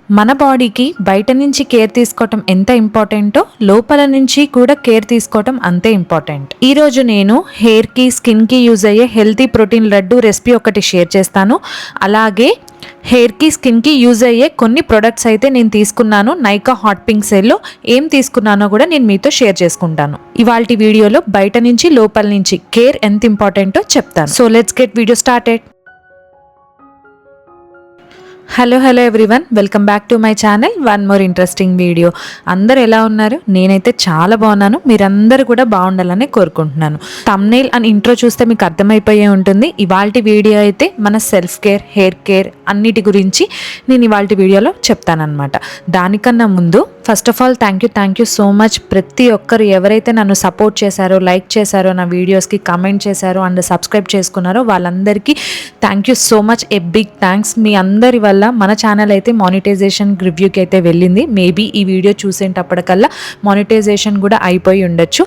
మన బాడీకి బయట నుంచి కేర్ తీసుకోవటం ఎంత ఇంపార్టెంటో లోపల నుంచి కూడా కేర్ తీసుకోవటం అంతే ఇంపార్టెంట్. ఈరోజు నేను హెయిర్కి స్కిన్కి యూజ్ అయ్యే హెల్తీ ప్రోటీన్ లడ్డు రెసిపీ ఒకటి షేర్ చేస్తాను. అలాగే హెయిర్కి స్కిన్కి యూజ్ అయ్యే కొన్ని ప్రొడక్ట్స్ అయితే నేను తీసుకున్నాను. నైకా హాట్ పింక్ సేల్లో ఏం తీసుకున్నానో కూడా నేను మీతో షేర్ చేసుకుంటాను. ఇవాల్టి వీడియోలో బయట నుంచి లోపల నుంచి కేర్ ఎంత ఇంపార్టెంటో చెప్తాను. So let's get video started. Hello everyone, welcome back to my channel. One more interesting video. అందరు ఎలా ఉన్నారు? నేనైతే చాలా బాగున్నాను. మీరందరూ కూడా బాగుండాలని కోరుకుంటున్నాను. థంబ్నెయిల్ అండ్ ఇంట్రో చూస్తే మీకు అర్థమైపోయే ఉంటుంది. ఇవాల్టి వీడియో అయితే మన సెల్ఫ్ కేర్, హెయిర్ కేర్ అన్నిటి గురించి నేను ఇవాల్టి వీడియోలో చెప్తానన్నమాట. దానికన్నా ముందు first of all thank you so much. ప్రతి ఒక్కరు ఎవరైతే నన్ను సపోర్ట్ చేశారో, లైక్ చేశారో, నా వీడియోస్కి కమెంట్ చేశారో అండ్ సబ్స్క్రైబ్ చేసుకున్నారో వాళ్ళందరికీ thank you so much. A big thanks. మీ అందరి వల్ల మన ఛానల్ అయితే మానిటైజేషన్ రివ్యూకి అయితే వెళ్ళింది. మేబీ ఈ వీడియో చూసేటప్పటికల్లా మానిటైజేషన్ కూడా అయిపోయి ఉండొచ్చు.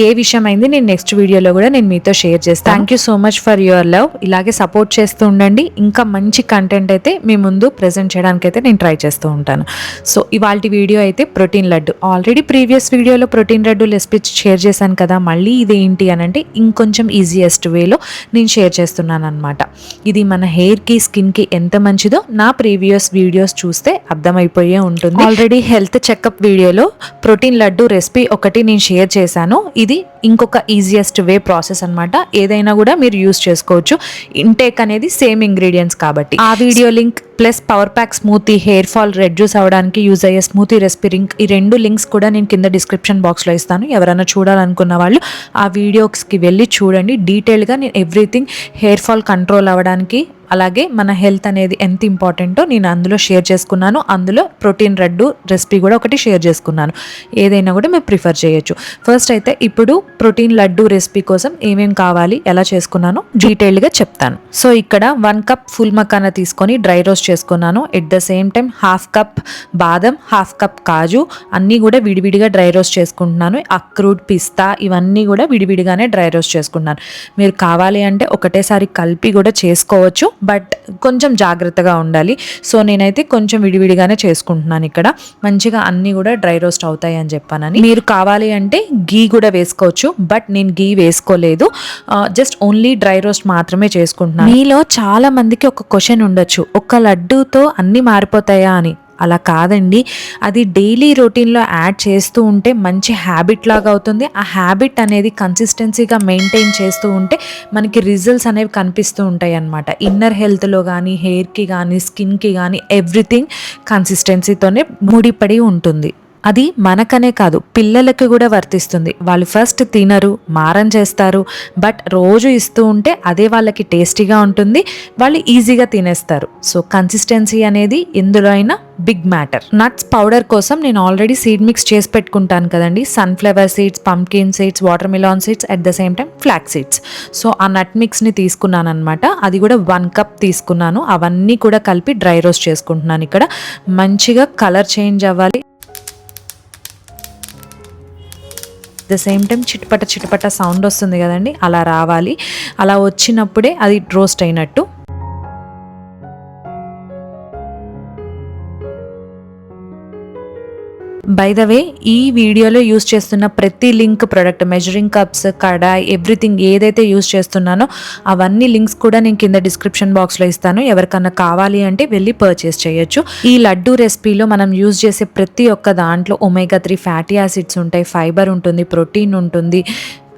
ఏ విషయం అయింది నేను నెక్స్ట్ వీడియోలో కూడా నేను మీతో షేర్ చేస్తాను. Thank you so much for your love. ఇలాగే సపోర్ట్ చేస్తూ ఉండండి. ఇంకా మంచి కంటెంట్ అయితే మీ ముందు ప్రజెంట్ చేయడానికి అయితే నేను ట్రై చేస్తూ ఉంటాను. సో ఇవాళ వీడియో అయితే ప్రోటీన్ లడ్డు. ఆల్రెడీ ప్రీవియస్ వీడియోలో ప్రోటీన్ లడ్డు రెసిపీ షేర్ చేశాను కదా, మళ్ళీ ఇదేంటి అని అంటే ఇంకొంచెం ఈజియెస్ట్ వేలో నేను షేర్ చేస్తున్నాను అనమాట. ఇది మన హెయిర్కి స్కిన్కి ఎంత మంచిదో నా ప్రీవియస్ వీడియోస్ చూస్తే అర్థమైపోయే ఉంటుంది. ఆల్రెడీ హెల్త్ చెకప్ వీడియోలో ప్రోటీన్ లడ్డు రెసిపీ ఒకటి నేను షేర్ చేశాను. ఇది ఇంకొక ఈజియెస్ట్ వే ప్రాసెస్ అనమాట. ఏదైనా కూడా మీరు యూస్ చేసుకోవచ్చు. ఇంటేక్ అనేది సేమ్ ఇంగ్రీడియంట్స్ కాబట్టి. ఆ video link plus power pack smoothie, hair fall reduce అవ్వడానికి యూజ్ అయ్యే స్మూతీ రెసిపీ లింక్, ఈ రెండు లింక్స్ కూడా నేను కింద డిస్క్రిప్షన్ బాక్స్లో ఇస్తాను. ఎవరైనా చూడాలనుకున్న వాళ్ళు ఆ వీడియోస్కి వెళ్ళి చూడండి. డీటెయిల్గా నేను ఎవ్రీథింగ్ హెయిర్ ఫాల్ కంట్రోల్ అవ్వడానికి అలాగే మన హెల్త్ అనేది ఎంత ఇంపార్టెంటో నేను అందులో షేర్ చేసుకున్నాను. అందులో ప్రోటీన్ లడ్డు రెసిపీ కూడా ఒకటి షేర్ చేసుకున్నాను. ఏదైనా కూడా మీరు ప్రిఫర్ చేయొచ్చు. ఫస్ట్ అయితే ఇప్పుడు ప్రోటీన్ లడ్డు రెసిపీ కోసం ఏమేం కావాలి, ఎలా చేసుకున్నానో డీటెయిల్డ్గా చెప్తాను. సో ఇక్కడ 1 కప్ ఫుల్ మకానా తీసుకొని డ్రై రోస్ట్ చేసుకున్నాను. At the same time 1/2 cup బాదం, 1/2 కప్ కాజు అన్నీ కూడా విడివిడిగా డ్రై రోస్ట్ చేసుకుంటున్నాను. అక్రూట్, పిస్తా ఇవన్నీ కూడా విడివిడిగానే డ్రై రోస్ట్ చేసుకున్నాను. మీరు కావాలి అంటే ఒకటేసారి కలిపి కూడా చేసుకోవచ్చు, బట్ కొంచెం జాగ్రత్తగా ఉండాలి. సో నేనైతే కొంచెం విడివిడిగానే చేసుకుంటున్నాను. ఇక్కడ మంచిగా అన్నీ కూడా డ్రై రోస్ట్ అవుతాయి అని చెప్పానని. మీరు కావాలి అంటే గీ కూడా వేసుకోవచ్చు, బట్ నేను గీ వేసుకోలేదు. జస్ట్ ఓన్లీ డ్రై రోస్ట్ మాత్రమే చేసుకుంటున్నాను. మీలో చాలా మందికి ఒక క్వశ్చన్ ఉండొచ్చు, ఒక లడ్డూతో అన్నీ మారిపోతాయా అని. అలా కాదండి. అది డైలీ రొటీన్లో యాడ్ చేస్తూ ఉంటే మంచి హ్యాబిట్ లాగా అవుతుంది. ఆ హ్యాబిట్ అనేది కన్సిస్టెన్సీగా మెయింటైన్ చేస్తూ ఉంటే మనకి రిజల్ట్స్ అనేవి కనిపిస్తూ ఉంటాయి అన్నమాట. ఇన్నర్ హెల్త్లో కానీ, హెయిర్కి కానీ, స్కిన్కి కానీ ఎవ్రీథింగ్ కన్సిస్టెన్సీతోనే ముడిపడి ఉంటుంది. అది మనకనే కాదు, పిల్లలకి కూడా వర్తిస్తుంది. వాళ్ళు ఫస్ట్ తినరు, మారం చేస్తారు, బట్ రోజు ఇస్తూ ఉంటే అదే వాళ్ళకి టేస్టీగా ఉంటుంది, వాళ్ళు ఈజీగా తినేస్తారు. సో కన్సిస్టెన్సీ అనేది ఎందులో అయినా బిగ్ మ్యాటర్. నట్స్ పౌడర్ కోసం నేను ఆల్రెడీ సీడ్ మిక్స్ చేసి పెట్టుకుంటాను కదండి. Sunflower seeds, pumpkin seeds, watermelon seeds, at the same time flax seeds. So ఆ నట్ మిక్స్ని తీసుకున్నాను అనమాట. అది కూడా 1 కప్ తీసుకున్నాను. అవన్నీ కూడా కలిపి డ్రై రోస్ట్ చేసుకుంటున్నాను. ఇక్కడ మంచిగా కలర్ చేంజ్ అవ్వాలి. ద సేమ్ టైం చిటపట సౌండ్ వస్తుంది కదండి, అలా రావాలి. అలా వచ్చినప్పుడే అది రోస్ట్ అయినట్టు. బై ద వే, ఈ వీడియోలో యూస్ చేస్తున్న ప్రతి లింక్ ప్రొడక్ట్, మెజరింగ్ కప్స్, కడాయి, ఎవ్రీథింగ్ ఏదైతే యూస్ చేస్తున్నానో అవన్నీ లింక్స్ కూడా నేను కింద డిస్క్రిప్షన్ బాక్స్లో ఇస్తాను. ఎవరికన్నా కావాలి అంటే వెళ్ళి పర్చేస్ చేయొచ్చు. ఈ లడ్డు రెసిపీలో మనం యూజ్ చేసే ప్రతి ఒక్క దాంట్లో ఒమేగా 3 ఫ్యాటీ యాసిడ్స్ ఉంటాయి, ఫైబర్ ఉంటుంది, ప్రోటీన్ ఉంటుంది,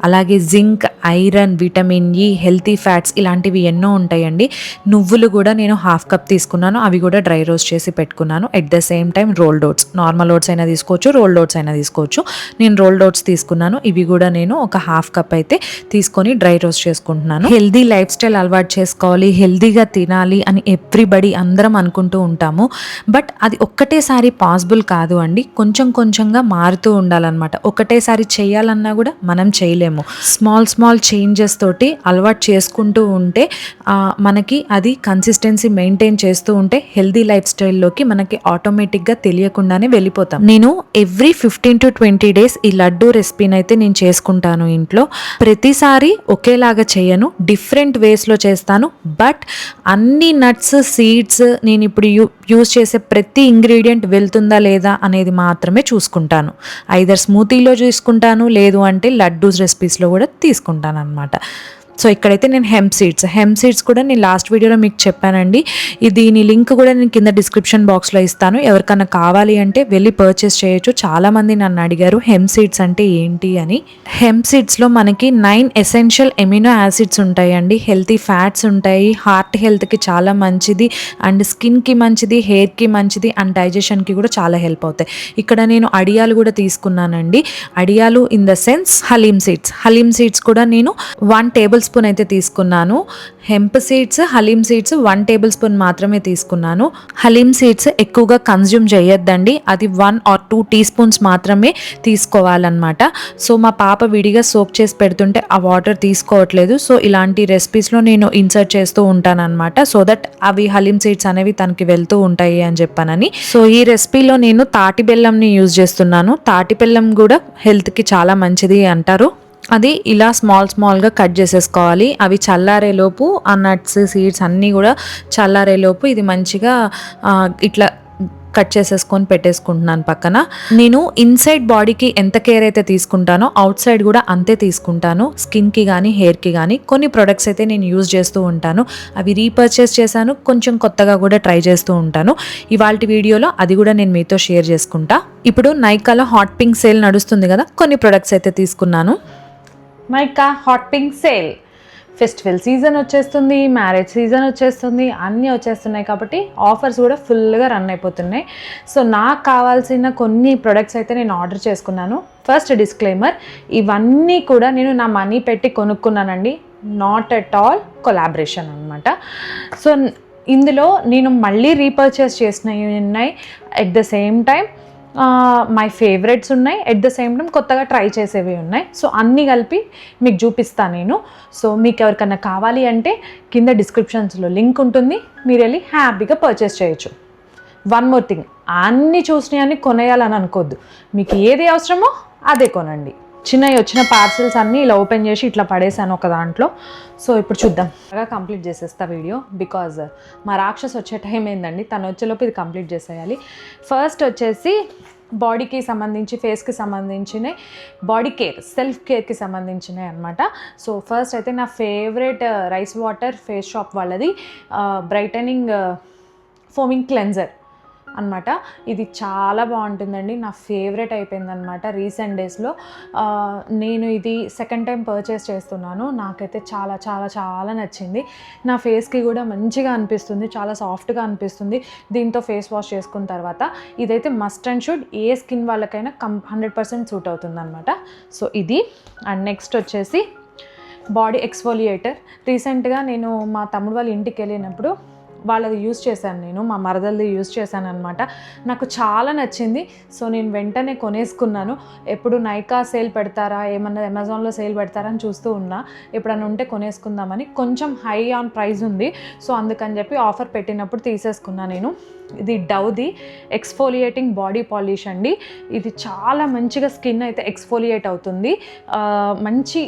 అలాగే zinc, iron, vitamin E, healthy fats ఇలాంటివి ఎన్నో ఉంటాయండి. నువ్వులు కూడా నేను 1/2 కప్ తీసుకున్నాను. అవి కూడా డ్రై రోస్ట్ చేసి పెట్టుకున్నాను. At the same time rolled oats, normal oats అయినా తీసుకోవచ్చు, రోల్డ్ ఓట్స్ అయినా తీసుకోవచ్చు. నేను రోల్డ్ ఓట్స్ తీసుకున్నాను. ఇవి కూడా నేను ఒక 1/2 కప్ అయితే తీసుకొని డ్రై రోస్ట్ చేసుకుంటున్నాను. హెల్దీ లైఫ్ స్టైల్ అలవాటు చేసుకోవాలి, హెల్దీగా తినాలి అని ఎవ్రీబడి అందరం అనుకుంటూ ఉంటాము. బట్ అది ఒక్కటేసారి పాసిబుల్ కాదు అండి. కొంచెంగా మారుతూ ఉండాలన్నమాట. ఒకటేసారి చేయాలన్నా కూడా మనం చేయలేము. చేయలేము. స్మాల్ చేంజెస్ తోటి అలవాటు చేసుకుంటూ ఉంటే మనకి అది కన్సిస్టెన్సీ మెయింటైన్ చేస్తూ ఉంటే హెల్దీ లైఫ్ స్టైల్లోకి మనకి ఆటోమేటిక్గా తెలియకుండానే వెళ్ళిపోతాం. నేను ఎవ్రీ 15 to 20 days ఈ లడ్డు రెసిపీని అయితే నేను చేసుకుంటాను ఇంట్లో. ప్రతిసారి ఒకేలాగా చేయను, డిఫరెంట్ వేస్లో చేస్తాను. బట్ అన్ని నట్స్, సీడ్స్, నేను ఇప్పుడు యూజ్ చేసే ప్రతి ఇంగ్రీడియంట్ వెళ్తుందా లేదా అనేది మాత్రమే చూసుకుంటాను. ఐదర్ స్మూతీలో చూసుకుంటాను, లేదు అంటే లడ్డూస్ రెసిపీస్లో కూడా తీసుకుంటాను అనమాట. సో ఇక్కడైతే నేను హెంప్ సీడ్స్ కూడా నేను లాస్ట్ వీడియోలో మీకు చెప్పానండి. దీని లింక్ కూడా నేను కింద డిస్క్రిప్షన్ బాక్స్లో ఇస్తాను. ఎవరికైనా కావాలి అంటే వెళ్ళి పర్చేస్ చేయొచ్చు. చాలామంది నన్ను అడిగారు హెంప్ సీడ్స్ అంటే ఏంటి అని. హెంప్ సీడ్స్లో మనకి 9 ఎసెన్షియల్ ఎమినో యాసిడ్స్ ఉంటాయండి. హెల్తీ ఫ్యాట్స్ ఉంటాయి, హార్ట్ హెల్త్కి చాలా మంచిది, అండ్ స్కిన్కి మంచిది, హెయిర్కి మంచిది, అండ్ డైజెషన్కి కూడా చాలా హెల్ప్ అవుతాయి. ఇక్కడ నేను అడియాలు కూడా తీసుకున్నానండి. అడియాలు in the sense halim seeds కూడా నేను 1 టేబుల్ స్పూన్ అయితే తీసుకున్నాను. Hemp seeds, halim seeds 1 tablespoon మాత్రమే తీసుకున్నాను. హలీమ్ సీడ్స్ ఎక్కువగా కన్జ్యూమ్ చేయొద్దండి, అది 1 or 2 టీ స్పూన్స్ మాత్రమే తీసుకోవాలన్నమాట. సో మా పాప విడిగా సోక్ చేసి పెడుతుంటే ఆ వాటర్ తీసుకోవట్లేదు. సో ఇలాంటి రెసిపీస్లో నేను ఇన్సర్ట్ చేస్తూ ఉంటాను అనమాట, సో దట్ అవి హలీమ్ సీడ్స్ అనేవి తనకి వెళ్తూ ఉంటాయి అని చెప్పానని. సో ఈ రెసిపీలో నేను తాటి బెల్లంని యూజ్ చేస్తున్నాను. తాటి బెల్లం కూడా హెల్త్కి చాలా మంచిది అంటారు. అది ఇలా స్మాల్గా కట్ చేసేసుకోవాలి. అవి చల్లారేలోపు ఆ నట్స్, సీడ్స్ అన్నీ కూడా చల్లారేలోపు ఇది మంచిగా ఇట్లా కట్ చేసేసుకొని పెట్టేసుకుంటున్నాను పక్కన. నేను ఇన్సైడ్ బాడీకి ఎంత కేర్ అయితే తీసుకుంటానో అవుట్ సైడ్ కూడా అంతే తీసుకుంటాను. స్కిన్కి కానీ హెయిర్కి కానీ కొన్ని ప్రొడక్ట్స్ అయితే నేను యూజ్ చేస్తూ ఉంటాను. అవి రీపర్చేస్ చేశాను, కొంచెం కొత్తగా కూడా ట్రై చేస్తూ ఉంటాను. ఇవాళ వీడియోలో అది కూడా నేను మీతో షేర్ చేసుకుంటా. ఇప్పుడు నైకాలో హాట్ పింక్ సేల్ నడుస్తుంది కదా, కొన్ని ప్రొడక్ట్స్ అయితే తీసుకున్నాను. Nykaa hot pink sale, festival season వచ్చేస్తుంది, మ్యారేజ్ సీజన్ వచ్చేస్తుంది, అన్నీ వచ్చేస్తున్నాయి కాబట్టి ఆఫర్స్ కూడా ఫుల్గా రన్ అయిపోతున్నాయి. సో నాకు కావాల్సిన కొన్ని ప్రొడక్ట్స్ అయితే నేను ఆర్డర్ చేసుకున్నాను. ఫస్ట్ డిస్క్లైమర్, ఇవన్నీ కూడా నేను నా మనీ పెట్టి కొనుక్కున్నానండి, నాట్ ఎట్ ఆల్ కొలాబరేషన్ అనమాట. సో ఇందులో నేను మళ్ళీ రీపర్చేస్ చేసినవి ఉన్నాయి, at the same time my favourites ఉన్నాయి, ఎట్ ద సేమ్ టైం కొత్తగా ట్రై చేసేవి ఉన్నాయి. సో అన్నీ కలిపి మీకు చూపిస్తాను నేను. సో మీకు ఎవరికైనా కావాలి అంటే కింద డిస్క్రిప్షన్స్లో లింక్ ఉంటుంది, మీరు వెళ్ళి హ్యాపీగా పర్చేస్ చేయొచ్చు. వన్ మోర్ థింగ్, అన్నీ చూసినాయని కొనేయాలని అనుకోవద్దు, మీకు ఏది అవసరమో అదే కొనండి. చిన్నవి వచ్చిన పార్సిల్స్ అన్నీ ఇలా ఓపెన్ చేసి ఇట్లా పడేసాను ఒక దాంట్లో. సో ఇప్పుడు చూద్దాం, బాగా కంప్లీట్ చేసేస్తా వీడియో, బికాజ్ మా రాక్షస్ వచ్చే టైం ఏందండి, తను వచ్చేలోపు ఇది కంప్లీట్ చేసేయాలి. ఫస్ట్ వచ్చేసి బాడీకి సంబంధించి, ఫేస్కి సంబంధించిన బాడీ కేర్, సెల్ఫ్ కేర్కి సంబంధించినవి అనమాట. సో ఫస్ట్ అయితే నా favourite rice water face shop వాళ్ళది బ్రైటనింగ్ ఫోమింగ్ క్లెన్జర్ అనమాట. ఇది చాలా బాగుంటుందండి, నా ఫేవరెట్ అయిపోయిందనమాట రీసెంట్ డేస్లో. నేను ఇది సెకండ్ టైం పర్చేస్ చేస్తున్నాను. నాకైతే చాలా చాలా చాలా నచ్చింది. నా ఫేస్కి కూడా మంచిగా అనిపిస్తుంది, చాలా సాఫ్ట్గా అనిపిస్తుంది దీంతో ఫేస్ వాష్ చేసుకున్న తర్వాత. ఇదైతే must and should, A skin వాళ్ళకైనా 100% సూట్ అవుతుంది అనమాట. సో ఇది. అండ్ నెక్స్ట్ వచ్చేసి బాడీ ఎక్స్ఫోలియేటర్. రీసెంట్గా నేను మా తమ్ముడు వాళ్ళ ఇంటికి వెళ్ళినప్పుడు వాళ్ళది యూజ్ చేశాను, నేను మా మరదల్ది యూజ్ చేశాను అనమాట. నాకు చాలా నచ్చింది. సో నేను వెంటనే కొనేసుకున్నాను. ఎప్పుడు నైకా సేల్ పెడతారా, ఏమన్నా అమెజాన్లో సేల్ పెడతారా అని చూస్తూ ఉన్నా, ఎప్పుడన్నా ఉంటే కొనేసుకుందామని. కొంచెం హై ఆన్ ప్రైస్ ఉంది, సో అందుకని చెప్పి ఆఫర్ పెట్టినప్పుడు తీసేసుకున్నాను నేను. ఇది డవ్ది ఎక్స్ఫోలియేటింగ్ బాడీ పాలిష్ అండి. ఇది చాలా మంచిగా స్కిన్ అయితే ఎక్స్ఫోలియేట్ అవుతుంది, మంచి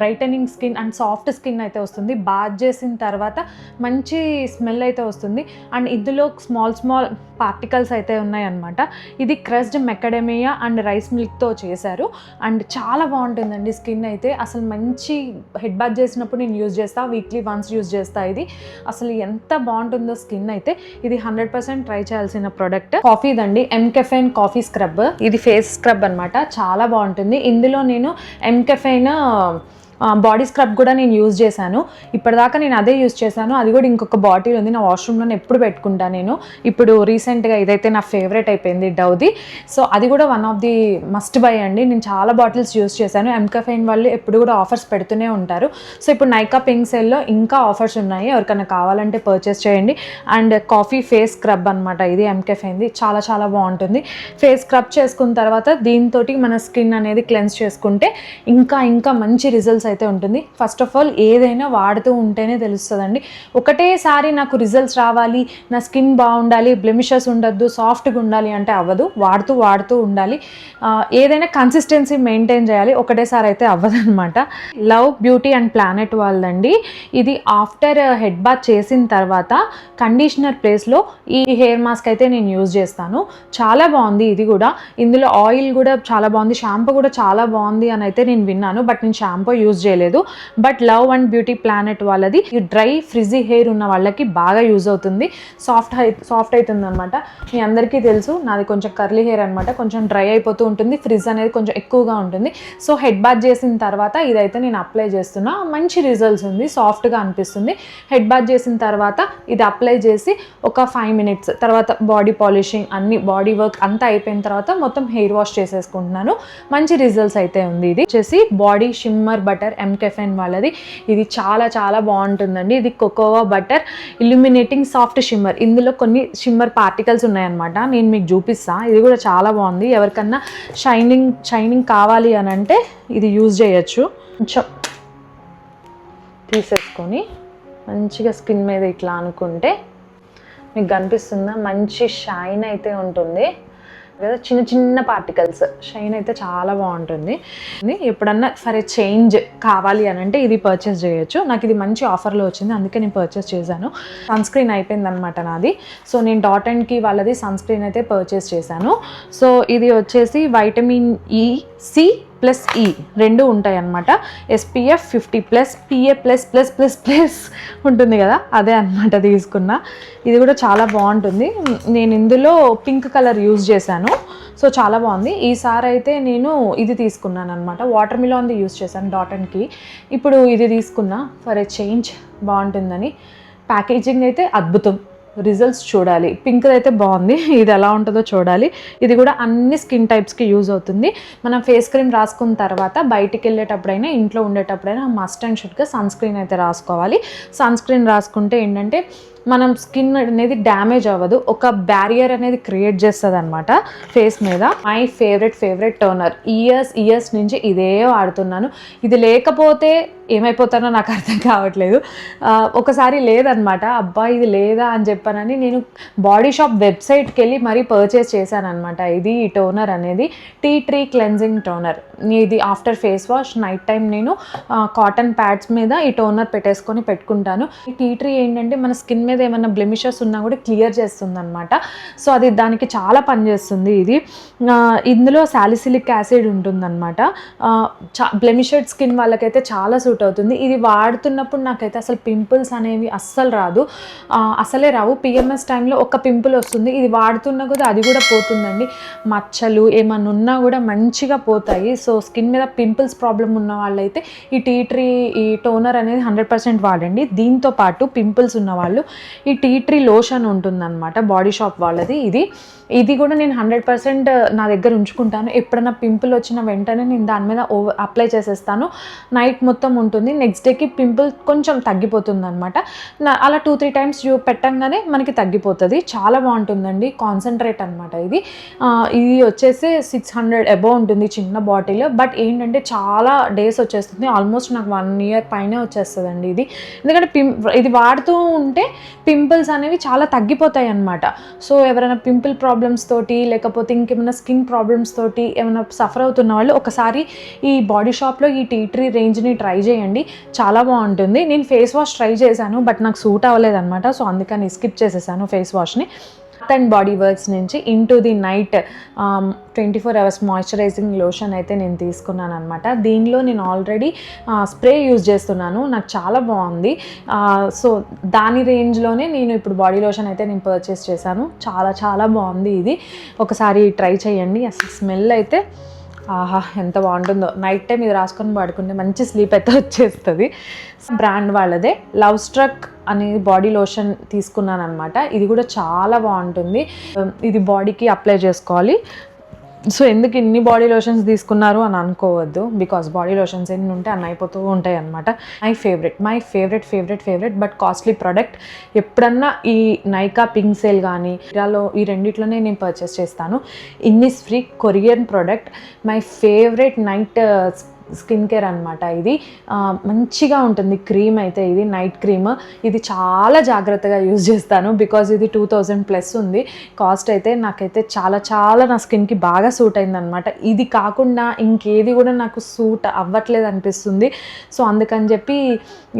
brightening skin and soft skin అయితే వస్తుంది. బాత్ చేసిన తర్వాత మంచి స్మెల్ అయితే వస్తుంది. అండ్ ఇందులో స్మాల్ పార్టికల్స్ అయితే ఉన్నాయన్నమాట. ఇది క్రష్డ్ మెకడమియా అండ్ రైస్ మిల్క్తో చేశారు. అండ్ చాలా బాగుంటుందండి స్కిన్ అయితే. అసలు మంచి హెడ్ బాత్ చేసినప్పుడు నేను యూజ్ చేస్తాను, వీక్లీ వన్స్ యూజ్ చేస్తాను. ఇది అసలు ఎంత బాగుంటుందో స్కిన్ అయితే. ఇది 100% ట్రై చేయాల్సిన ప్రోడక్ట్. కాఫీదండి, ఎంకెఫైన్ కాఫీ స్క్రబ్. ఇది ఫేస్ స్క్రబ్ అనమాట, చాలా బాగుంటుంది. ఇందులో నేను ఎంకెఫైన్ బాడీ స్క్రబ్ కూడా నేను యూజ్ చేశాను. ఇప్పటిదాకా నేను అదే యూజ్ చేశాను. అది కూడా ఇంకొక బాటిల్ ఉంది నా వాష్రూమ్లో, ఎప్పుడు పెట్టుకుంటా నేను. ఇప్పుడు రీసెంట్గా ఇదైతే నా ఫేవరెట్ అయిపోయింది డవ్ది. సో అది కూడా one of the must by అండి. నేను చాలా బాటిల్స్ యూజ్ చేశాను. ఎంకఫైన్ వాళ్ళు ఎప్పుడు కూడా ఆఫర్స్ పెడుతూనే ఉంటారు. సో ఇప్పుడు నైకా పింక్ సేల్లో ఇంకా ఆఫర్స్ ఉన్నాయి, ఎవరికైనా కావాలంటే పర్చేస్ చేయండి. అండ్ కాఫీ ఫేస్ స్క్రబ్ అనమాట ఇది, ఎంకఫైన్ది. చాలా చాలా బాగుంటుంది. ఫేస్ స్క్రబ్ చేసుకున్న తర్వాత దీంతో మన స్కిన్ అనేది క్లెన్స్ చేసుకుంటే ఇంకా ఇంకా మంచి రిజల్ట్స్ అయితే ఉంటుంది. ఫస్ట్ ఆఫ్ ఆల్ ఏదైనా వాడుతూ ఉంటేనే తెలుస్తుందండి. ఒకటేసారి నాకు రిజల్ట్స్ రావాలి, నా స్కిన్ బాగుండాలి, బ్లెమిషెస్ ఉండద్దు, సాఫ్ట్గా ఉండాలి అంటే అవ్వదు. వాడుతూ ఉండాలి. ఏదైనా కన్సిస్టెన్సీ మెయింటైన్ చేయాలి. ఒకటేసారి అయితే అవ్వదు అనమాట. లవ్ బ్యూటీ అండ్ ప్లానెట్ వాళ్ళండి. ఇది ఆఫ్టర్ హెడ్ బాత్ చేసిన తర్వాత కండిషనర్ ప్లేస్లో ఈ హెయిర్ మాస్క్ అయితే నేను యూజ్ చేస్తాను. చాలా బాగుంది ఇది కూడా. ఇందులో ఆయిల్ కూడా చాలా బాగుంది, షాంపూ కూడా చాలా బాగుంది అని అయితే నేను విన్నాను. బట్ నేను షాంపూ యూజ్ చేయలేదు. But love and beauty planet వాళ్ళది ఈ డ్రై ఫ్రిజీ హెయిర్ ఉన్న వాళ్ళకి బాగా యూజ్ అవుతుంది. సాఫ్ట్ అవుతుంది అనమాట. మీ అందరికీ తెలుసు నాది కొంచెం కర్లీ హెయిర్ అనమాట, కొంచెం డ్రై అయిపోతూ ఉంటుంది, ఫ్రిజ్ అనేది కొంచెం ఎక్కువగా ఉంటుంది. సో హెడ్ బాత్ చేసిన తర్వాత ఇదైతే నేను అప్లై చేస్తున్నా. మంచి రిజల్ట్స్ ఉంది, సాఫ్ట్గా అనిపిస్తుంది. హెడ్ బాత్ చేసిన తర్వాత ఇది అప్లై చేసి ఒక 5 minutes తర్వాత బాడీ పాలిషింగ్ అన్ని బాడీ వర్క్ అంతా అయిపోయిన తర్వాత మొత్తం హెయిర్ వాష్ చేసేసుకుంటున్నాను. మంచి రిజల్ట్స్ అయితే ఉంది. ఇది వచ్చేసి బాడీ షిమ్మర్ బటర్ ఎంకెఫైన్ వాళ్ళది. ఇది చాలా చాలా బాగుంటుందండి. ఇది cocoa butter illuminating soft shimmer. ఇందులో కొన్ని షిమ్మర్ పార్టికల్స్ ఉన్నాయన్నమాట, నేను మీకు చూపిస్తా. ఇది కూడా చాలా బాగుంది. ఎవరికన్నా షైనింగ్ కావాలి అని అంటే ఇది యూజ్ చేయొచ్చు. కొంచెం తీసేసుకొని మంచిగా స్కిన్ మీద ఇట్లా అనుకుంటే మీకు కనిపిస్తుందా, మంచి షైన్ అయితే ఉంటుంది కదా. చిన్న చిన్న పార్టికల్స్ షైన్ అయితే చాలా బాగుంటుంది. ఎప్పుడన్నా సరే చేంజ్ కావాలి అని అంటే ఇది పర్చేస్ చేయొచ్చు. నాకు ఇది మంచి ఆఫర్లో వచ్చింది, అందుకే నేను పర్చేస్ చేశాను. సన్ స్క్రీన్ అయిపోయింది అనమాట నాది. సో నేను డాట్ అండ్ కీ వాళ్ళది సన్ స్క్రీన్ అయితే పర్చేస్ చేశాను. సో ఇది వచ్చేసి వైటమిన్ ఈ, సి ప్లస్ ఈ రెండు ఉంటాయి అన్నమాట. SPF 50+, PA++++ ఉంటుంది కదా, అదే అనమాట తీసుకున్నా. ఇది కూడా చాలా బాగుంటుంది. నేను ఇందులో పింక్ కలర్ యూజ్ చేశాను. సో చాలా బాగుంది. ఈసారి అయితే నేను ఇది తీసుకున్నాను అనమాట, వాటర్ మిలాన్ది యూజ్ చేశాను డాట్ అండ్ కీ. ఇప్పుడు ఇది తీసుకున్నా ఫర్ ఏ చేంజ్, బాగుంటుందని. ప్యాకేజింగ్ అయితే అద్భుతం, రిజల్ట్స్ చూడాలి. పింక్ అయితే బాగుంది, ఇది ఎలా ఉంటుందో చూడాలి. ఇది కూడా అన్ని స్కిన్ టైప్స్కి యూజ్ అవుతుంది. మనం ఫేస్ క్రీమ్ రాసుకున్న తర్వాత బయటికి వెళ్ళేటప్పుడైనా ఇంట్లో ఉండేటప్పుడైనా మస్ట్ అండ్ షుడ్గా సన్ స్క్రీన్ అయితే రాసుకోవాలి. సన్ స్క్రీన్ రాసుకుంటే ఏంటంటే మనం స్కిన్ అనేది డ్యామేజ్ అవ్వదు, ఒక బ్యారియర్ అనేది క్రియేట్ చేస్తుంది అనమాట ఫేస్ మీద. My favourite toner. ఇయర్స్ నుంచి ఇదే వాడుతున్నాను. ఇది లేకపోతే ఏమైపోతానో నాకు అర్థం కావట్లేదు. ఒకసారి లేదనమాట, అబ్బా ఇది లేదా అని చెప్పానని నేను బాడీ షాప్ వెబ్సైట్కి వెళ్ళి మరీ పర్చేస్ చేశాను అనమాట. ఇది ఈ టోనర్ అనేది టీ ట్రీ క్లెన్జింగ్ టోనర్. ఇది after face wash night time నేను కాటన్ ప్యాడ్స్ మీద ఈ టోనర్ పెట్టేసుకొని పెట్టుకుంటాను. ఈ టీ ట్రీ ఏంటంటే మన స్కిన్ మీద ఏమైనా బ్లెమిషెస్ ఉన్నా కూడా క్లియర్ చేస్తుంది అనమాట. సో అది దానికి చాలా పనిచేస్తుంది. ఇది ఇందులో సాలిసిలిక్ యాసిడ్ ఉంటుందన్నమాట. బ్లెమిషెడ్ స్కిన్ వాళ్ళకైతే చాలా సూట్ అవుతుంది. ఇది వాడుతున్నప్పుడు నాకైతే అసలు పింపుల్స్ అనేవి అసలే రావు. PMS టైంలో ఒక పింపుల్ వస్తుంది, ఇది వాడుతున్నా కూడా అది కూడా పోతుందండి. మచ్చలు ఏమన్నా ఉన్నా కూడా మంచిగా పోతాయి. సో స్కిన్ మీద పింపుల్స్ ప్రాబ్లం ఉన్న వాళ్ళైతే ఈ టీ ట్రీ ఈ టోనర్ అనేది 100% వాడండి. దీంతో పాటు పింపుల్స్ ఉన్న వాళ్ళు ఈ టీ ట్రీ లోషన్ ఉంటుందన్నమాట బాడీ షాప్ వాళ్ళది. ఇది కూడా నేను 100% నా దగ్గర ఉంచుకుంటాను. ఎప్పుడైనా పింపుల్ వచ్చిన వెంటనే నేను దాని మీద అప్లై చేసేస్తాను. నైట్ మొత్తం ఉంటుంది, నెక్స్ట్ డేకి పింపుల్ కొంచెం తగ్గిపోతుంది అనమాట. అలా 2-3 times పెట్టంగానే మనకి తగ్గిపోతుంది. చాలా బాగుంటుందండి, కాన్సన్ట్రేట్ అనమాట. ఇది వచ్చేసి 600 అబోవ్ ఉంటుంది చిన్న బాటిల్. బట్ ఏంటంటే చాలా డేస్ వచ్చేస్తుంది, ఆల్మోస్ట్ నాకు 1 year పైనే వచ్చేస్తుందండి ఇది. ఎందుకంటే ఇది వాడుతూ ఉంటే పింపుల్స్ అనేవి చాలా తగ్గిపోతాయి అన్నమాట. సో ఎవరైనా పింపుల్ ప్రాబ్లమ్స్ తోటి లేకపోతే ఇంకేమైనా స్కిన్ ప్రాబ్లమ్స్ తోటి ఏమైనా సఫర్ అవుతున్న వాళ్ళు ఒకసారి ఈ బాడీ షాప్లో ఈ టీ ట్రీ రేంజ్ని ట్రై చేయండి, చాలా బాగుంటుంది. నేను ఫేస్ వాష్ ట్రై చేశాను బట్ నాకు సూట్ అవ్వలేదు అనమాట. సో అందుకని స్కిప్ చేసేసాను ఫేస్ వాష్ని. అండ్ బాడీ వర్క్స్ నుంచి into the night 24 hours moisturising lotion అయితే నేను తీసుకున్నాను అనమాట. దీనిలో నేను ఆల్రెడీ స్ప్రే యూజ్ చేస్తున్నాను, నాకు చాలా బాగుంది. సో దాని రేంజ్లోనే నేను ఇప్పుడు బాడీ లోషన్ అయితే నేను పర్చేస్ చేశాను. చాలా చాలా బాగుంది, ఇది ఒకసారి ట్రై చేయండి. అసలు స్మెల్ అయితే ఆహా ఎంత బాగుంటుందో. నైట్ టైం ఇది రాసుకొని పడుకుంటే మంచి స్లీప్ అయితే వచ్చేస్తుంది. బ్రాండ్ వాళ్ళదే లవ్ స్ట్రక్ అనే బాడీ లోషన్ తీసుకున్నాను అనమాట. ఇది కూడా చాలా బాగుంటుంది. ఇది బాడీకి అప్లై చేసుకోవాలి. సో ఎందుకు ఇన్ని బాడీ లోషన్స్ తీసుకున్నారు అని అనుకోవద్దు, బికాస్ బాడీ లోషన్స్ ఎన్ని ఉంటే అన్ని అయిపోతూ ఉంటాయి అనమాట. My favourite but costly product. ఎప్పుడన్నా ఈ నైకా పింక్ సేల్ కానీ ఈ రెండిట్లోనే నేను పర్చేస్ చేస్తాను. Innisfree Korean product. My favourite night skin care అనమాట. ఇది మంచిగా ఉంటుంది క్రీమ్ అయితే. ఇది నైట్ క్రీమ్. ఇది చాలా జాగ్రత్తగా యూజ్ చేస్తాను బికాజ్ ఇది 2000+ ఉంది కాస్ట్. అయితే నాకైతే చాలా నా స్కిన్కి బాగా సూట్ అయిందనమాట. ఇది కాకుండా ఇంకేది కూడా నాకు సూట్ అవ్వట్లేదు అనిపిస్తుంది. సో అందుకని చెప్పి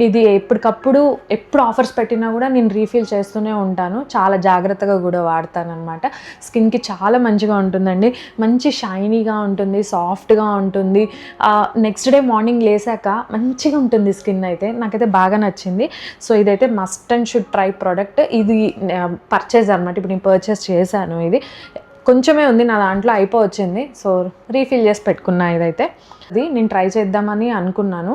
ఇది ఎప్పుడు ఆఫర్స్ పెట్టినా కూడా నేను రీఫిల్ చేస్తూనే ఉంటాను. చాలా జాగ్రత్తగా కూడా వాడతాను అనమాట. స్కిన్కి చాలా మంచిగా ఉంటుందండి. మంచి షైనీగా ఉంటుంది, సాఫ్ట్గా ఉంటుంది. నెక్స్ట్ డే మార్నింగ్ లేసాక మంచిగా ఉంటుంది స్కిన్. అయితే నాకైతే బాగా నచ్చింది. సో ఇదైతే must and should try product. ఇది పర్చేజ్ అనమాట. ఇప్పుడు నేను పర్చేస్ చేశాను. ఇది కొంచెమే ఉంది నా దాంట్లో, అయిపోవచ్చింది. సో రీఫిల్ చేసి పెట్టుకున్నా. ఇదైతే అది నేను ట్రై చేద్దామని అనుకున్నాను.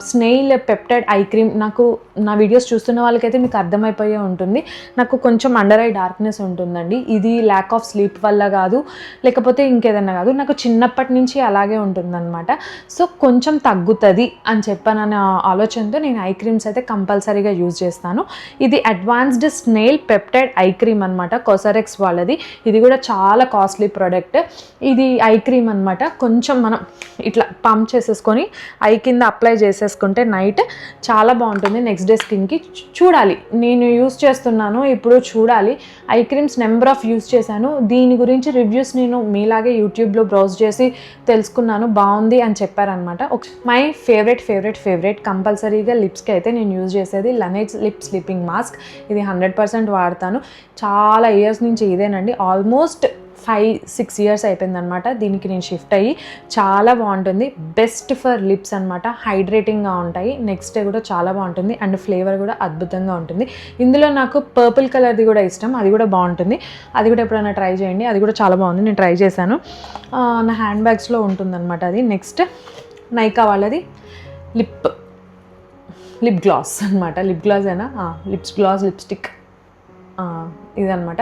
Snail peptide ice cream. నాకు నా వీడియోస్ చూస్తున్న వాళ్ళకైతే మీకు అర్థమైపోయే ఉంటుంది, నాకు కొంచెం అండర్ ఐ డార్క్నెస్ ఉంటుందండి. ఇది ల్యాక్ ఆఫ్ స్లీప్ వల్ల కాదు, లేకపోతే ఇంకేదన్నా కాదు, నాకు చిన్నప్పటి నుంచి అలాగే ఉంటుందన్నమాట. సో కొంచెం తగ్గుతుంది అని చెప్పాననే ఆలోచనతో నేను ఐ క్రీమ్స్ అయితే కంపల్సరీగా యూజ్ చేస్తాను. ఇది advanced snail peptide ice cream అనమాట, కోసరెక్స్ వాళ్ళది. ఇది కూడా చాలా కాస్ట్లీ ప్రోడక్ట్. ఇది ఐ క్రీమ్ అనమాట. కొంచెం మనం ఇట్లా పంప్ చేసేసుకొని ఐ కింద అప్లై చేసేసుకుంటే నైట్ చాలా బాగుంటుంది. నెక్స్ట్ డే స్కిన్కి చూడాలి, నేను యూస్ చేస్తున్నాను ఇప్పుడు, చూడాలి. Eye creams number of use చేశాను. దీని గురించి రివ్యూస్ నేను మీలాగే యూట్యూబ్లో బ్రౌజ్ చేసి తెలుసుకున్నాను, బాగుంది అని చెప్పారనమాట. మై ఫేవరెట్ కంపల్సరీగా లిప్స్కి అయితే నేను యూజ్ చేసేది లనేజ్ లిప్ స్లీపింగ్ మాస్క్. ఇది 100% వాడతాను. చాలా ఇయర్స్ నుంచి ఇదేనండి. ఆల్మోస్ట్ 5-6 ఇయర్స్ అయిపోయిందనమాట దీనికి నేను షిఫ్ట్ అయ్యి. చాలా బాగుంటుంది. బెస్ట్ ఫర్ లిప్స్ అనమాట. హైడ్రేటింగ్గా ఉంటాయి. నెక్స్ట్ డే కూడా చాలా బాగుంటుంది. అండ్ ఫ్లేవర్ కూడా అద్భుతంగా ఉంటుంది. ఇందులో నాకు పర్పుల్ కలర్ది కూడా ఇష్టం, అది కూడా బాగుంటుంది. అది కూడా ఎప్పుడైనా ట్రై చేయండి, అది కూడా చాలా బాగుంది. నేను ట్రై చేశాను. నా హ్యాండ్ బ్యాగ్స్లో ఉంటుందన్నమాట అది. నెక్స్ట్ నైకా వాళ్ళది లిప్ గ్లాస్ అనమాట. లిప్ గ్లాస్ అయినా లిప్స్టిక్ ఇదనమాట.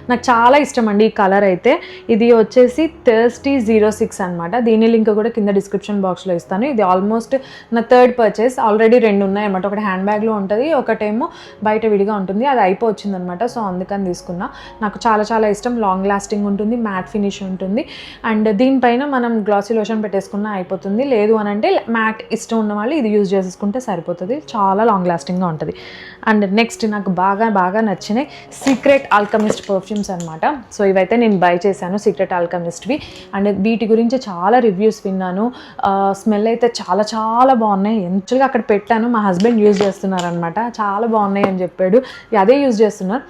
నాకు చాలా ఇష్టం అండి ఈ కలర్ అయితే. ఇది వచ్చేసి Thirsty06 అనమాట. దీని లింక్ కూడా కింద డిస్క్రిప్షన్ బాక్స్లో ఇస్తాను. ఇది ఆల్మోస్ట్ నా థర్డ్ పర్చేస్. ఆల్రెడీ 2 ఉన్నాయి అనమాట. ఒకటి హ్యాండ్ బ్యాగ్లో ఉంటుంది, ఒకటేమో బయట విడిగా ఉంటుంది. అది అయిపోవచ్చింది అనమాట. సో అందుకని తీసుకున్నా. నాకు చాలా ఇష్టం. లాంగ్ లాస్టింగ్ ఉంటుంది, మ్యాట్ ఫినిష్ ఉంటుంది. అండ్ దీనిపైన మనం గ్లాసీ లోషన్ పెట్టేసుకున్నా అయిపోతుంది. లేదు అని అంటే మ్యాట్ ఇష్టం ఉన్న వాళ్ళు ఇది యూజ్ చేసేసుకుంటే సరిపోతుంది. చాలా లాంగ్ లాస్టింగ్గా ఉంటుంది. అండ్ నెక్స్ట్ నాకు బాగా నచ్చినాయి సీక్రెట్ ఆల్కమిస్ట్ పర్ఫ్యూమ్స్ అనమాట. సో ఇవైతే నేను బై చేశాను, సీక్రెట్ ఆల్కమిస్ట్వి. అండ్ వీటి గురించి చాలా రివ్యూస్ విన్నాను. స్మెల్ అయితే చాలా బాగున్నాయి. యాక్చువల్గా అక్కడ పెట్టాను, మా హస్బెండ్ యూజ్ చేస్తున్నారనమాట. చాలా బాగున్నాయి అని చెప్పాడు, అదే యూజ్ చేస్తున్నారు.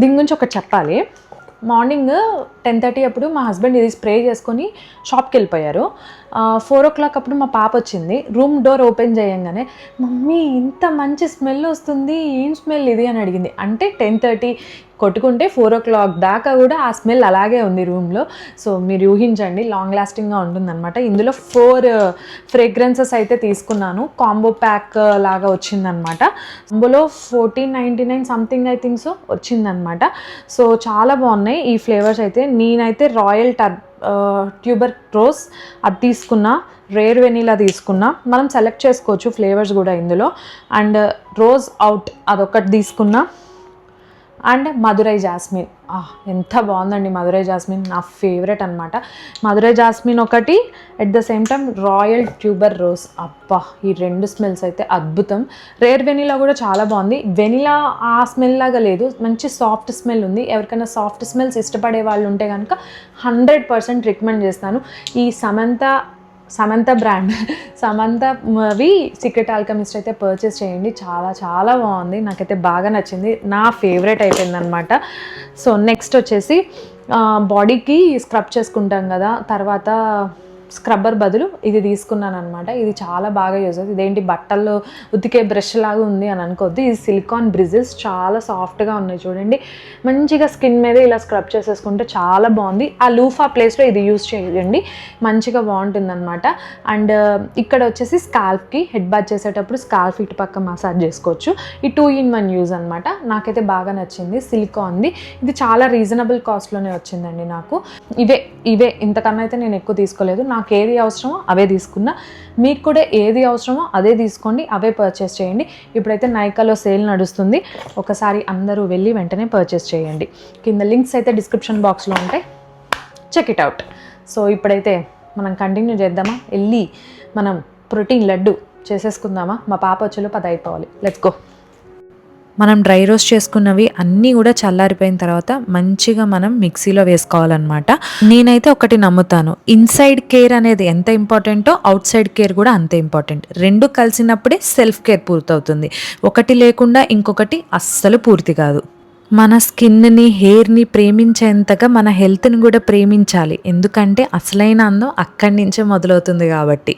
దీని గురించి ఒకటి చెప్పాలి. మార్నింగ్ 10:30 అప్పుడు మా హస్బెండ్ ఇది స్ప్రే చేసుకొని షాప్కి వెళ్ళిపోయారు. 4 o'clock అప్పుడు మా పాప వచ్చింది. రూమ్ డోర్ ఓపెన్ చేయంగానే, మమ్మీ ఇంత మంచి స్మెల్ వస్తుంది, ఏం స్మెల్ ఇది అని అడిగింది. అంటే 10:30 కొట్టుకుంటే 4 o'clock దాకా కూడా ఆ స్మెల్ అలాగే ఉంది రూమ్లో. సో మీరు ఊహించండి, లాంగ్ లాస్టింగ్గా ఉంటుందన్నమాట. ఇందులో 4 ఫ్రేగ్రెన్సెస్ అయితే తీసుకున్నాను. కాంబో ప్యాక్ లాగా వచ్చిందనమాట. కాంబోలో 1499 సంథింగ్ ఐ థింక్ సో వచ్చిందనమాట. సో చాలా బాగున్నాయి ఈ ఫ్లేవర్స్ అయితే. నేనైతే రాయల్ ట్యూబర్ రోజ్ అది తీసుకున్నా, రేర్ వెనీలా తీసుకున్నా. మనం సెలెక్ట్ చేసుకోవచ్చు ఫ్లేవర్స్ కూడా ఇందులో. అండ్ రోజ్ అవుట్ అదొకటి తీసుకున్నా. And Madurai jasmine. ఎంత బాగుందండి మధురై జాస్మిన్, నా ఫేవరెట్ అనమాట. మధురై జాస్మిన్ ఒకటి, at the same time royal tuber rose. అబ్బా ఈ 2 స్మెల్స్ అయితే అద్భుతం. రేర్ వెనీలా కూడా చాలా బాగుంది. వెనీలా ఆ స్మెల్ లాగా లేదు, మంచి సాఫ్ట్ స్మెల్ ఉంది. ఎవరికైనా సాఫ్ట్ స్మెల్స్ ఇష్టపడే వాళ్ళు ఉంటే కనుక 100% రికమెండ్ చేస్తాను. ఈ సమంత బ్రాండ్ సమంతవి సీక్రెట్ ఆల్కమిస్ట్ అయితే పర్చేస్ చేయండి. చాలా బాగుంది, నాకైతే బాగా నచ్చింది, నా ఫేవరెట్ అయిపోయిందనమాట. సో నెక్స్ట్ వచ్చేసి బాడీకి స్క్రబ్ చేసుకుంటాం కదా, తర్వాత స్క్రబ్బర్ బదులు ఇది తీసుకున్నాను అనమాట. ఇది చాలా బాగా యూజ్ అవుతుంది. ఇదేంటి బట్టల్లో ఉతికే బ్రష్ లాగా ఉంది అని అనుకోవద్దు. ఇది సిలికాన్ బ్రిజిల్స్ చాలా సాఫ్ట్గా ఉన్నాయి చూడండి. మంచిగా స్కిన్ మీద ఇలా స్క్రబ్ చేసేసుకుంటే చాలా బాగుంది. ఆ లూఫా ప్లేస్లో ఇది యూజ్ చేయండి, మంచిగా బాగుంటుంది అనమాట. అండ్ ఇక్కడ వచ్చేసి స్కాల్ఫ్కి హెడ్ బాత్ చేసేటప్పుడు స్కాల్ఫ్ ఇటు పక్క మసాజ్ చేసుకోవచ్చు. ఈ 2-in-1 యూజ్ అనమాట. నాకైతే బాగా నచ్చింది, సిలికాన్ది. ఇది చాలా రీజనబుల్ కాస్ట్లోనే వచ్చిందండి నాకు. ఇవే ఇంతకన్నా అయితే నేను ఎక్కువ తీసుకోలేదు. నాకు ఏది అవసరమో అవే తీసుకున్నా. మీకు కూడా ఏది అవసరమో అదే తీసుకోండి, అవే పర్చేస్ చేయండి. ఇప్పుడైతే నైకాలో సేల్ నడుస్తుంది, ఒకసారి అందరూ వెళ్ళి వెంటనే పర్చేస్ చేయండి. కింద లింక్స్ అయితే డిస్క్రిప్షన్ బాక్స్లో ఉంటాయి, చెక్ ఇట్ అవుట్. సో ఇప్పుడైతే మనం కంటిన్యూ చేద్దామా, వెళ్ళి మనం ప్రోటీన్ లడ్డు చేసేసుకుందామా? మా పాప వచ్చేలో 10 అయిపోవాలి. Let's go. మనం డ్రై రోస్ట్ చేసుకున్నవి అన్నీ కూడా చల్లారిపోయిన తర్వాత మంచిగా మనం మిక్సీలో వేసుకోవాలన్నమాట. నేనైతే ఒకటి నమ్ముతాను, ఇన్సైడ్ కేర్ అనేది ఎంత ఇంపార్టెంటో అవుట్ సైడ్ కేర్ కూడా అంతే ఇంపార్టెంట్. రెండు కలిసినప్పుడే సెల్ఫ్ కేర్ పూర్తవుతుంది. ఒకటి లేకుండా ఇంకొకటి అస్సలు పూర్తి కాదు. మన స్కిన్ని, హెయిర్ని ప్రేమించేంతగా మన హెల్త్ని కూడా ప్రేమించాలి. ఎందుకంటే అసలైన అందం అక్కడి నుంచే మొదలవుతుంది కాబట్టి.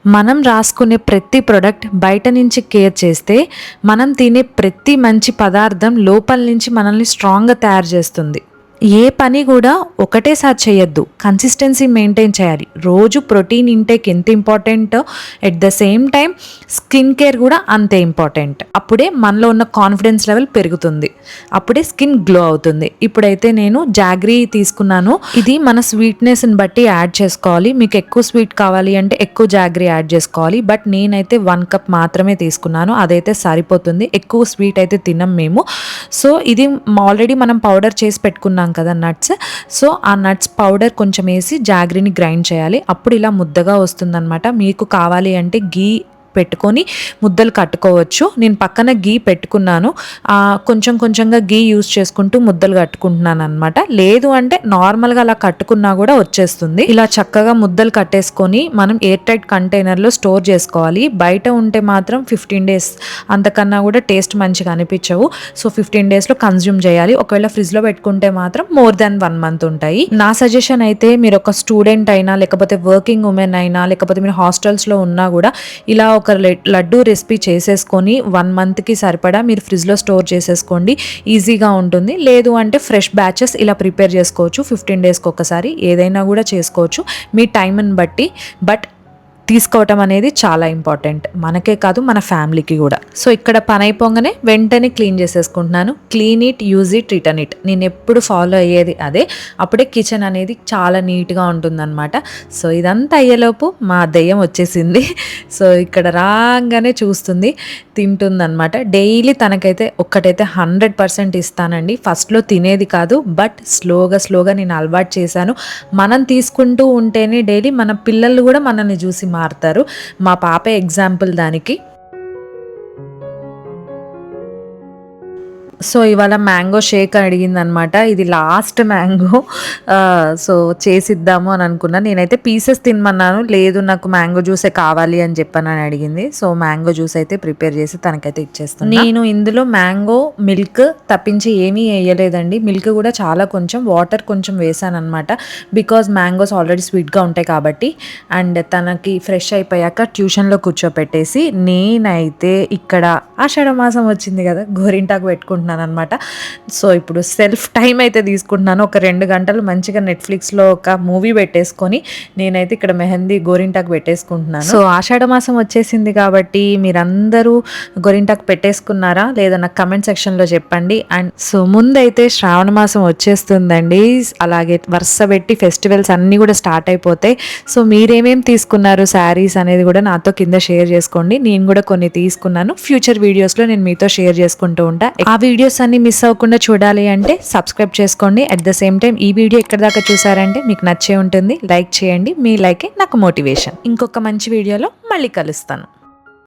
మనం రాసుకునే ప్రతి ప్రోడక్ట్ బయట నుంచి కేర్ చేస్తే మనం తినే ప్రతి మంచి పదార్థం లోపల నుంచి మనల్ని స్ట్రాంగ్గా తయారు చేస్తుంది. ఏ పని కూడా ఒకటేసారి చేయొద్దు, కన్సిస్టెన్సీ మెయింటైన్ చేయాలి. రోజు ప్రోటీన్ ఇంటేక్ ఎంత ఇంపార్టెంటో at the same time skin care కూడా అంతే ఇంపార్టెంట్. అప్పుడే మనలో ఉన్న కాన్ఫిడెన్స్ లెవెల్ పెరుగుతుంది, అప్పుడే స్కిన్ గ్లో అవుతుంది. ఇప్పుడైతే నేను జాగ్రీ తీసుకున్నాను. ఇది మన స్వీట్నెస్ని బట్టి యాడ్ చేసుకోవాలి. మీకు ఎక్కువ స్వీట్ కావాలి అంటే ఎక్కువ జాగ్రీ యాడ్ చేసుకోవాలి. బట్ నేనైతే 1 కప్ మాత్రమే తీసుకున్నాను, అదైతే సరిపోతుంది. ఎక్కువ స్వీట్ అయితే తినం మేము. సో ఇది ఆల్రెడీ మనం పౌడర్ చేసి పెట్టుకున్నాం కదా నట్స్. సో ఆ నట్స్ పౌడర్ కొంచెం వేసి జాగ్రీని గ్రైండ్ చేయాలి. అప్పుడు ఇలా ముద్దగా వస్తుందన్నమాట. మీకు కావాలి అంటే గీ పెట్టుకొని ముద్దలు కట్టుకోవచ్చు. నేను పక్కన గీ పెట్టుకున్నాను, కొంచెం కొంచెంగా గీ యూజ్ చేసుకుంటూ ముద్దలు కట్టుకుంటున్నాను అనమాట. లేదు అంటే నార్మల్గా అలా కట్టుకున్నా కూడా వచ్చేస్తుంది. ఇలా చక్కగా ముద్దలు కట్టేసుకొని మనం ఎయిర్ టైట్ కంటైనర్లో స్టోర్ చేసుకోవాలి. బయట ఉంటే మాత్రం 15 days, అంతకన్నా కూడా టేస్ట్ మంచిగా అనిపించవు. సో 15 daysలో కన్జ్యూమ్ చేయాలి. ఒకవేళ ఫ్రిడ్జ్లో పెట్టుకుంటే మాత్రం more than 1 month ఉంటాయి. నా సజెషన్ అయితే మీరు ఒక స్టూడెంట్ అయినా, లేకపోతే వర్కింగ్ ఉమెన్ అయినా, లేకపోతే మీరు హాస్టల్స్లో ఉన్నా కూడా ఇలా ఒక లడ్డు రెసిపీ చేసేసుకొని 1 monthకి సరిపడా మీరు ఫ్రిడ్జ్లో స్టోర్ చేసేసుకోండి, ఈజీగా ఉంటుంది. లేదు అంటే ఫ్రెష్ బ్యాచెస్ ఇలా ప్రిపేర్ చేసుకోవచ్చు. 15 daysకి ఒకసారి ఏదైనా కూడా చేసుకోవచ్చు మీ టైంని బట్టి. బట్ తీసుకోవటం అనేది చాలా ఇంపార్టెంట్, మనకే కాదు మన ఫ్యామిలీకి కూడా. సో ఇక్కడ పని అయిపోగానే వెంటనే క్లీన్ చేసేసుకుంటున్నాను. Clean it, use it, return it. నేను ఎప్పుడు ఫాలో అయ్యేది అదే. అప్పుడే కిచెన్ అనేది చాలా నీట్గా ఉంటుందన్నమాట. సో ఇదంతా అయ్యేలోపు మా దెయ్యం వచ్చేసింది. సో ఇక్కడ రాగానే చూస్తుంది, తింటుందన్నమాట. డైలీ తనకైతే ఒక్కటైతే 100% ఇస్తానండి. ఫస్ట్లో తినేది కాదు, బట్ స్లోగా నేను అలవాటు చేశాను. మనం తీసుకుంటూ ఉంటేనే డైలీ మన పిల్లలు కూడా మనల్ని చూసి మారుతారు. మా పాప ఎగ్జాంపుల్ దానికి. సో ఇవాళ మ్యాంగో షేక్ అడిగిందనమాట. ఇది లాస్ట్ మ్యాంగో, సో చేసిద్దాము అని అనుకున్నా. నేనైతే పీసెస్ తినమన్నాను, లేదు నాకు మ్యాంగో జ్యూసే కావాలి అని చెప్పానని అడిగింది. సో మ్యాంగో జ్యూస్ అయితే ప్రిపేర్ చేసి తనకైతే ఇచ్చేస్తాను. నేను ఇందులో మ్యాంగో మిల్క్ తప్పించి ఏమీ వేయలేదండి. మిల్క్ కూడా చాలా కొంచెం, వాటర్ కొంచెం వేసాను అనమాట. బికాజ్ మ్యాంగోస్ ఆల్రెడీ స్వీట్గా ఉంటాయి కాబట్టి. అండ్ తనకి ఫ్రెష్ అయిపోయాక ట్యూషన్లో కూర్చోపెట్టేసి నేనైతే ఇక్కడ ఆషాఢ మాసం వచ్చింది కదా, గోరింటాకు పెట్టుకుంటున్నాను అనమాట. సో ఇప్పుడు సెల్ఫ్ టైం అయితే తీసుకుంటున్నాను. ఒక 2 గంటలు మంచిగా నెట్ఫ్లిక్స్లో ఒక మూవీ పెట్టేసుకొని నేనైతే ఇక్కడ మెహందీ గోరింటాకు పెట్టేసుకుంటున్నాను. సో ఆషాఢ మాసం వచ్చేసింది కాబట్టి మీరందరూ గోరింటాకు పెట్టేసుకున్నారా లేదా నాకు కమెంట్ సెక్షన్లో చెప్పండి. అండ్ సో ముందైతే శ్రావణ మాసం వచ్చేస్తుందండి. అలాగే వరుస పెట్టి ఫెస్టివల్స్ అన్నీ కూడా స్టార్ట్ అయిపోతాయి. సో మీరేమేమి తీసుకున్నారు శారీస్ అనేది కూడా నాతో కింద షేర్ చేసుకోండి. నేను కూడా కొన్ని తీసుకున్నాను. ఫ్యూచర్ వీడియోస్లో నేను మీతో షేర్ చేసుకుంటూ ఉంటా. ఆ వీడియోస్ అన్ని మిస్ అవ్వకుండా చూడాలి అంటే సబ్స్క్రైబ్ చేసుకోండి. అట్ ద సేమ్ టైం ఈ వీడియో ఎక్కడ దాకా చూసారంటే మీకు నచ్చే ఉంటుంది, లైక్ చేయండి. మీ లైకే నాకు మోటివేషన్. ఇంకొక మంచి వీడియోలో మళ్ళీ కలుస్తాను.